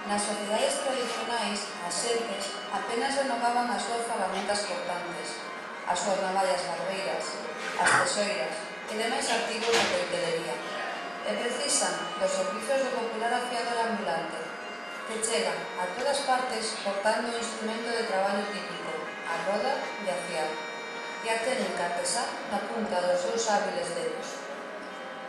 Nas sociedades tradicionais, as xentes apenas renovaban as súas ferramentas cortantes, as súas navallas barbeiras, as tesoiras e demais artigos da coitelería, e precisan dos servizos do popular afiador ambulante, que chega a todas partes portando un instrumento de traballo típico, a roda de afiar, e a técnica artesá na punta dos seus hábiles dedos.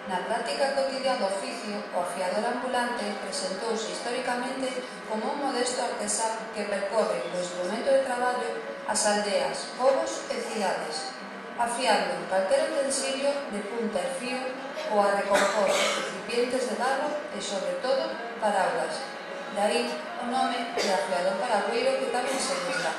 Na práctica cotidiana do oficio, o afiador ambulante presentouse históricamente como un modesto artesán que percorre o instrumento de traballo as aldeas, povos e cidades, afiando calquera utensilio de punta e fío ou a recompor recipientes de barro e, sobre todo, paraulas. Daí o nome de afiador paragüeiro que tamén se usa.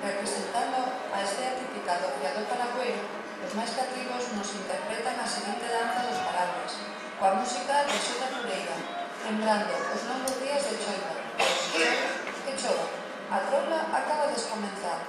Representando a estea típica do afiador paragüeiro, os máis cativos nos interpretan a seguinte danza dos paraguas, coa música de Xota Pureira, lembrando os longos días de choiva, que chova, a troula acaba de comenzar.